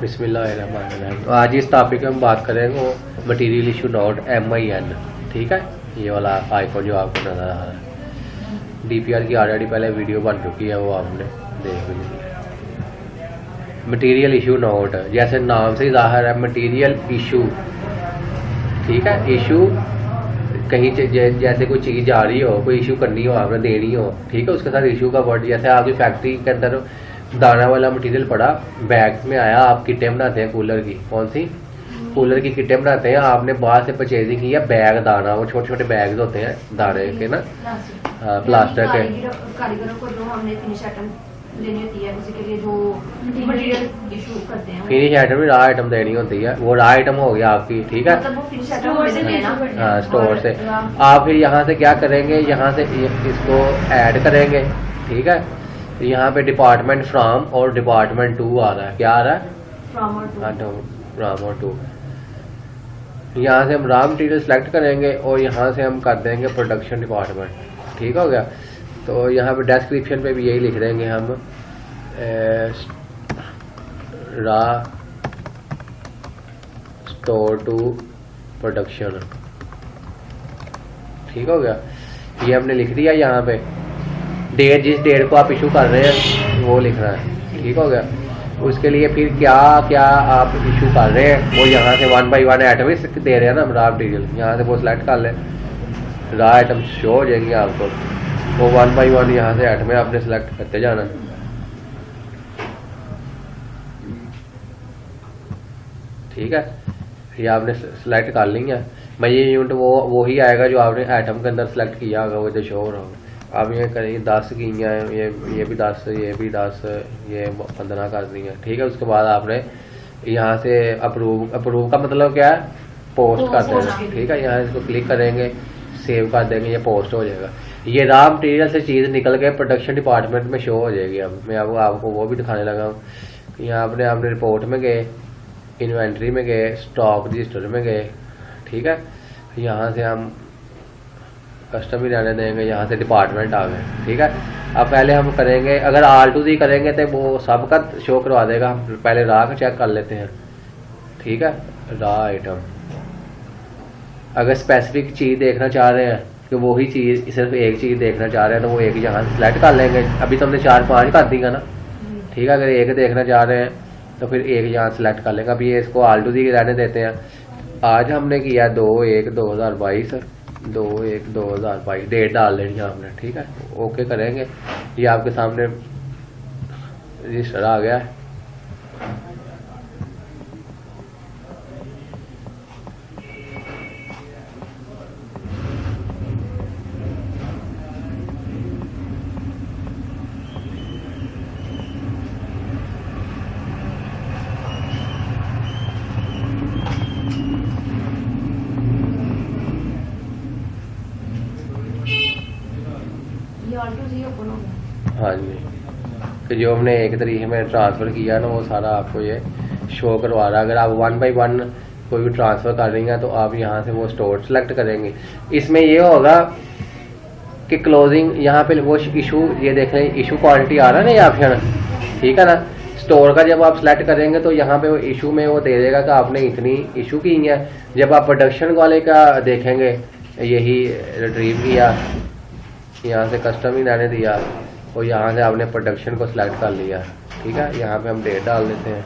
बिस्मिल्लाहिर्रहमानिर्रहीम। तो आज इस टॉपिक में हम बात करेंगे वो मटेरियल इशू नोट MIN। ठीक है, ये वाला आइकॉन जो आपको नजर आ रहा है, DPR की ऑलरेडी पहले वीडियो बन चुकी है, वो आपने देख भी ली। मटेरियल इशू नोट जैसे नाम से जाहिर है, मटेरियल इशू। ठीक है, इशू कहीं जैसे कोई चीज़ जा रही हो, कोई इशू करनी हो, आपने देनी हो, ठीक है, उसके साथ इशू का वर्ड। जैसे आपकी फैक्ट्री के अंदर दाना वाला मटेरियल पड़ा, बैग में आया, आप किटें बनाते हैं कूलर की, कौन सी कूलर की किटें बनाते हैं, आपने बाहर से परचेजिंग की है, बैग दाना, वो छोटे छोटे बैग्स होते हैं दाने के ना, प्लास्टिक के। कारीगरों को जो हमने फिनिश आइटम लेनी होती है, उसी के लिए जो मटेरियल इशू करते हैं, फिनिश आइटम रॉ आइटम देनी होती है, वो रॉ आइटम हो गया आपकी। ठीक है, मतलब वो फिनिश आइटम हाँ, स्टोर से आप फिर यहाँ से क्या करेंगे, यहाँ से इसको ऐड करेंगे। ठीक है, यहाँ पे डिपार्टमेंट फ्रॉम और डिपार्टमेंट टू आ रहा है, क्या आ रहा है, फ्रॉम और टू। यहाँ से हम रॉ मटेरियल सेलेक्ट करेंगे और यहाँ से हम कर देंगे प्रोडक्शन डिपार्टमेंट। ठीक हो गया, तो यहाँ पे डिस्क्रिप्शन पे भी यही लिख देंगे हम, रॉ स्टोर टू प्रोडक्शन। ठीक हो गया, ये हमने लिख दिया। यहाँ पे डेट, जिस डेट को आप इशू कर रहे हैं वो लिखना है। ठीक हो गया, उसके लिए फिर क्या क्या आप इशू कर रहे हैं वो यहाँ से 1 बाई 1 आइटम दे रहे हैं ना हम, रॉ मटेरियल, यहाँ से वो सिलेक्ट कर लें, रॉ आइटम शो हो जाएंगे आपको, वो 1 बाई 1 यहाँ से आइटम आपने सेलेक्ट करते जाना। ठीक है, ये आपने सेलेक्ट कर ली है। मैं ये यूनिट वो ही आएगा जो आपने आइटम के अंदर सेलेक्ट किया होगा, वो जो शो हो रहा होगा। अब ये करेंगे 10 की हैं, ये भी 10, ये भी 10, ये 15 कर दी है। ठीक है, उसके बाद आपने यहाँ से अप्रूव का मतलब क्या है, पोस्ट कर देना। ठीक है, यहाँ इसको क्लिक करेंगे, सेव कर देंगे, ये पोस्ट हो जाएगा। ये रॉ मटेरियल से चीज़ निकल के प्रोडक्शन डिपार्टमेंट में शो हो जाएगी। अब मैं आपको वो भी दिखाने लगा हूँ। यहाँ आपने रिपोर्ट में गए, इन्वेंट्री में गए, स्टॉक रजिस्टर में गए। ठीक है, यहाँ से हम कस्टम ही रहने देंगे, यहाँ से डिपार्टमेंट आ गए। ठीक है, अब पहले हम करेंगे, अगर R2D करेंगे तो वो सबका शो करवा देगा। हम पहले रॉ का चेक कर लेते हैं। ठीक है, रॉ आइटम, अगर स्पेसिफिक चीज़ देखना चाह रहे हैं कि वही चीज़, सिर्फ एक चीज़ देखना चाह रहे हैं, तो वो एक यहाँ से सिलेक्ट कर लेंगे। अभी तो हमने 4-5 कर दी ना। ठीक है, अगर एक देखना चाह रहे हैं तो फिर एक यहाँ सेलेक्ट कर लेंगे। अभी इसको R2D रहने देते हैं। आज हमने किया 2/1/2022, 2/1/2022 डेट डाल देनी है हमने। ठीक है, ओके करेंगे, ये आपके सामने रजिस्टर आ गया है। हाँ जी, कि जो हमने एक तरीके में ट्रांसफ़र किया ना, वो सारा आपको ये शो करवा रहा है। अगर आप 1 बाई 1 कोई भी ट्रांसफ़र कर रही हैं तो आप यहाँ से वो स्टोर सेलेक्ट करेंगे। इसमें ये होगा कि क्लोजिंग, यहाँ पे वो इशू, ये देख लें, इशू क्वांटिटी आ रहा है ना, ये ऑप्शन। ठीक है ना, स्टोर का जब आप सेलेक्ट करेंगे तो यहाँ पे वो इशू में वो दे देगा कि आपने इतनी इशू की है। जब आप प्रोडक्शन वाले का देखेंगे, यही रिट्रीव किया, यहाँ से कस्टम ही रहने दिया और यहाँ से आपने प्रोडक्शन को सिलेक्ट कर लिया। ठीक है, यहाँ पे हम डेट डाल देते हैं।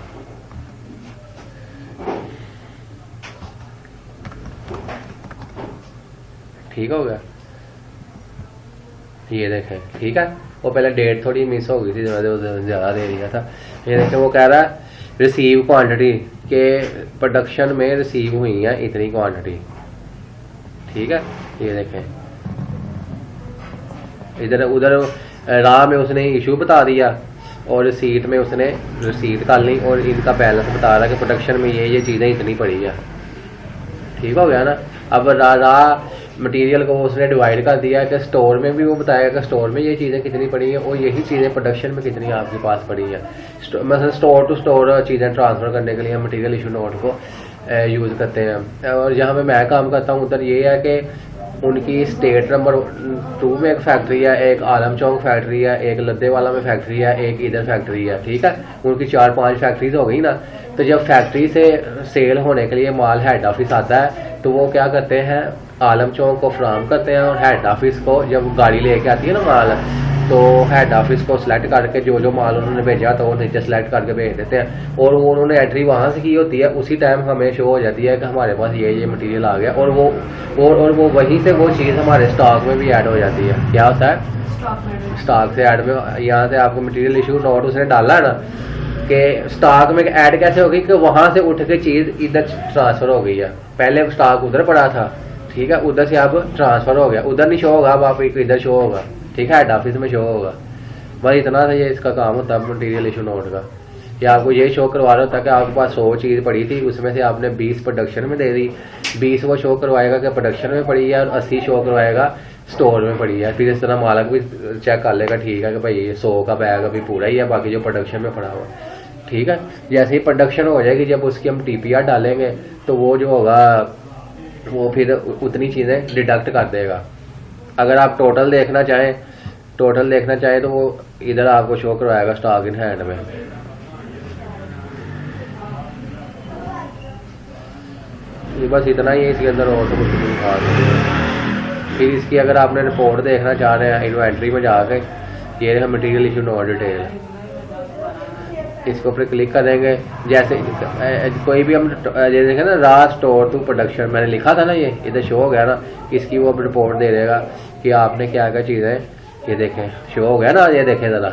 ठीक हो गया, ये देखें। ठीक है, वो पहले डेट थोड़ी मिस हो गई थी, ज़्यादा दे दिया था। ये देखें, वो कह रहा है रिसीव क्वांटिटी के प्रोडक्शन में रिसीव हुई है इतनी क्वांटिटी। ठीक है, ये देखें, इधर उधर रॉ में उसने इशू बता दिया और रिसीट में उसने रिसीट कर ली और इनका बैलेंस बता रहा है कि प्रोडक्शन में ये चीज़ें इतनी पड़ी है। ठीक हो गया ना। अब रॉ मटेरियल को उसने डिवाइड कर दिया है कि स्टोर में भी वो बताएगा कि स्टोर में ये चीज़ें कितनी पड़ी हैं और यही चीज़ें प्रोडक्शन में कितनी आपके पास पड़ी हैं। मतलब स्टोर टू स्टोर चीज़ें ट्रांसफ़र करने के लिए हम मटेरियल इशू नोट को यूज़ करते हैं। और जहाँ पे मैं काम करता हूँ उधर ये है कि उनकी स्टेट नंबर 2 में एक फैक्ट्री है, एक आलम चौक फैक्ट्री है, एक लद्देवाला में फैक्ट्री है, एक इधर फैक्ट्री है। ठीक है, उनकी 4-5 फैक्ट्रीज हो गई ना। तो जब फैक्ट्री से सेल होने के लिए माल हेड ऑफिस आता है तो वो क्या करते हैं, आलम चौक को फ्राहम करते हैं, और हेड ऑफिस को जब गाड़ी लेके आती है ना माल, तो हेड ऑफिस को सिलेक्ट करके जो जो माल उन्होंने भेजा तो वो नीचे सिलेक्ट करके भेज देते हैं, और वो उन्होंने एंट्री वहाँ से की होती है। उसी टाइम हमें शो हो जाती है कि हमारे पास ये मटेरियल आ गया, और वो वहीं से वो चीज़ हमारे स्टॉक में भी ऐड हो जाती है। क्या होता है, स्टॉक से ऐड में, यहाँ से आपको मटेरियल इशू नोट उसने डाला है ना कि स्टॉक में ऐड कैसे होगी कि वहाँ से उठ के चीज़ इधर ट्रांसफ़र हो गई है। पहले स्टॉक उधर पड़ा था, ठीक है, उधर से अब ट्रांसफ़र हो गया, उधर नहीं शो होगा, अब आप इधर शो होगा। ठीक है, हेड ऑफिस में शो होगा। बस इतना सा ये इसका काम होता है मटेरियल इशू नोट का, कि आपको ये शो करवा रहा होता है कि आपके पास 100 चीज़ पड़ी थी, उसमें से आपने 20 प्रोडक्शन में दे दी, 20 वो शो करवाएगा कि प्रोडक्शन में पड़ी है, और 80 शो करवाएगा स्टोर में पड़ी है। फिर इस तरह मालक भी चेक कर लेगा, ठीक है कि भाई ये 100 का बैग अभी पूरा ही है, बाकी जो प्रोडक्शन में पड़ा हुआ। ठीक है, जैसे ही प्रोडक्शन हो जाएगी, जब उसकी हम TPR डालेंगे तो वो जो होगा वो फिर उतनी चीज़ें डिडक्ट कर देगा। अगर आप टोटल देखना चाहें तो वो इधर आपको शो करवाएगा स्टॉक इन हैंड में। ये बस इतना ही है इसके अंदर, और तो कुछ नहीं खास नहीं। फिर इसकी अगर आपने रिपोर्ट देखना चाह रहे हैं, इन्वेंट्री में जाके ये है मटेरियल इशू नोट डिटेल, इसको ऊपर क्लिक करेंगे। जैसे कोई भी हम जैसे देखें ना, रा स्टोर टू प्रोडक्शन मैंने लिखा था ना, ये इधर शो हो गया ना, इसकी वो रिपोर्ट दे देगा कि आपने क्या क्या चीज़ें, ये देखें शो हो गया ना, ये देखें ज़रा,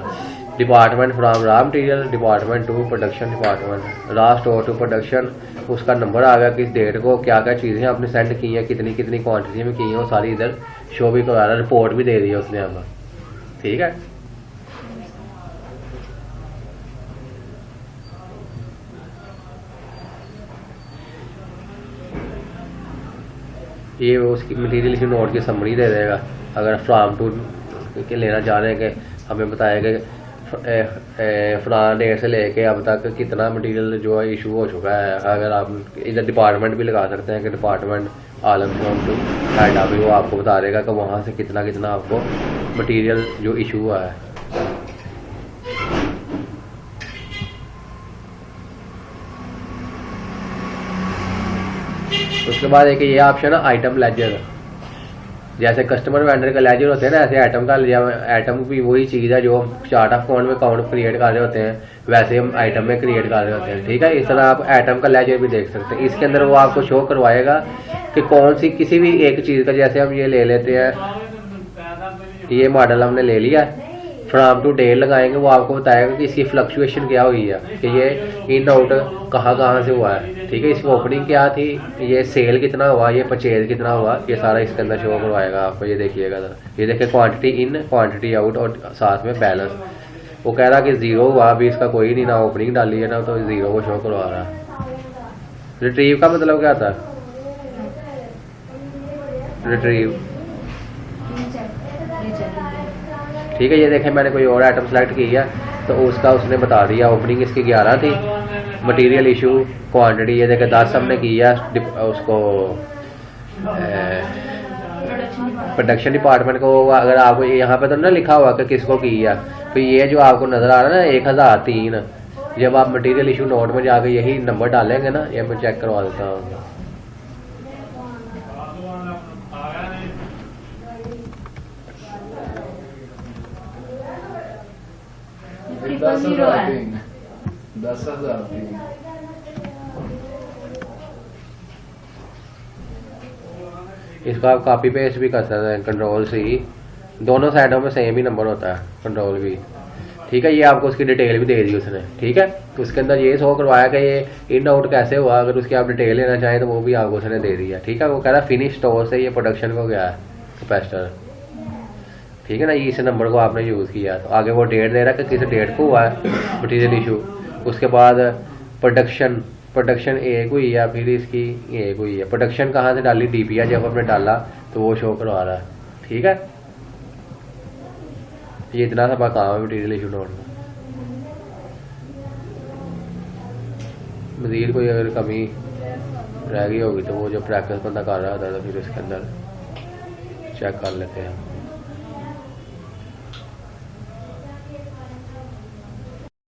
department from raw material, department to production, department raw store to production, उसका नंबर आ गया, किस डेट को क्या क्या चीज़ें आपने सेंड की हैं, कितनी कितनी क्वांटिटी में की हैं, वो सारी इधर शो भी करा रहा है, रिपोर्ट भी दे दी है उसने हमें। ठीक है, ये उसकी मटेरियल की नोट की समरी दे देगा। अगर फ्राम टू के लेना चाह रहे हैं कि हमें बताएगा फलां डेट से लेके अब तक कितना मटेरियल जो है इशू हो चुका है। अगर आप इधर डिपार्टमेंट भी लगा सकते हैं कि डिपार्टमेंट आलम टू हेड ऑफिस, वो आपको बता देगा कि वहाँ से कितना कितना आपको मटेरियल जो इशू हुआ है। उसके बाद एक ये ऑप्शन है आइटम लेजर, जैसे कस्टमर वेंडर का लेजर होते हैं ना, ऐसे आइटम का आइटम भी वही चीज़ है जो हम चार्ट ऑफ अकाउंट में अकाउंट क्रिएट कर रहे होते हैं, वैसे हम आइटम में क्रिएट कर रहे होते हैं। ठीक है, इस तरह आप आइटम का लेजर भी देख सकते हैं। इसके अंदर वो आपको शो करवाएगा कि कौन सी किसी भी एक चीज़ का, जैसे हम ये ले लेते हैं, ये मॉडल हमने ले लिया, फ्रॉम टू डेट लगाएंगे, वो आपको बताएगा कि इसकी फ्लक्चुएशन क्या हुई है, कि ये इन आउट कहाँ से हुआ है। ठीक है, इसकी ओपनिंग क्या थी, ये सेल कितना हुआ, ये परचेज कितना हुआ, ये सारा इसके अंदर शो करवाएगा आपको। ये देखिएगा, ये देखिए क्वांटिटी इन, क्वांटिटी आउट, और साथ में बैलेंस। वो कह रहा कि 0 हुआ, अभी इसका कोई नहीं, ना ओपनिंग डाली है ना, तो 0 को शो करवा रहा है। रिट्रीव का मतलब क्या था, रिट्रीव। ठीक है, ये देखें मैंने कोई और आइटम सेलेक्ट की है तो उसका उसने बता दिया। ओपनिंग इसकी 11 थी, मटेरियल इशू क्वांटिटी ये देखें 10 हमने की है उसको प्रोडक्शन डिपार्टमेंट को। अगर आपको यहाँ पे तो ना लिखा हुआ कि किसको की है, तो ये जो आपको नज़र आ रहा है ना 1003, जब आप मटेरियल इशू नोट में जाके यही नंबर डालेंगे ना, ये मैं चेक करवा देता हूँ। दस हजार इसको आप कॉपी पेस्ट भी कर सकते हैं, कंट्रोल से ही, दोनों साइडों में सेम ही नंबर होता है, कंट्रोल भी। ठीक है, ये आपको उसकी डिटेल भी दे दी उसने। ठीक है, तो उसके अंदर ये शो करवाया कि ये इन आउट कैसे हुआ, अगर उसकी आप डिटेल लेना चाहें तो वो भी आपको उसने दे दिया। ठीक है, वो कह रहा है फिनिश स्टोर से ये प्रोडक्शन को गया है कैपेसिटर। ठीक है ना, इस नंबर को आपने यूज़ किया, तो आगे वो डेट दे रहा है कि किस डेट को हुआ है मटीरियल इशू। उसके बाद प्रोडक्शन एक हुई है, फिर इसकी एक हुई है। प्रोडक्शन कहाँ से डाली, DPR जब हमने डाला तो वो शो करवा रहा है। ठीक है, ये इतना सा काम है मटीरियल इशू नोट में। मज़ीद कोई अगर कमी रह गई होगी तो वो जो प्रैक्टिस बंदा कर रहा था तो फिर इसके अंदर चेक कर लेते हैं।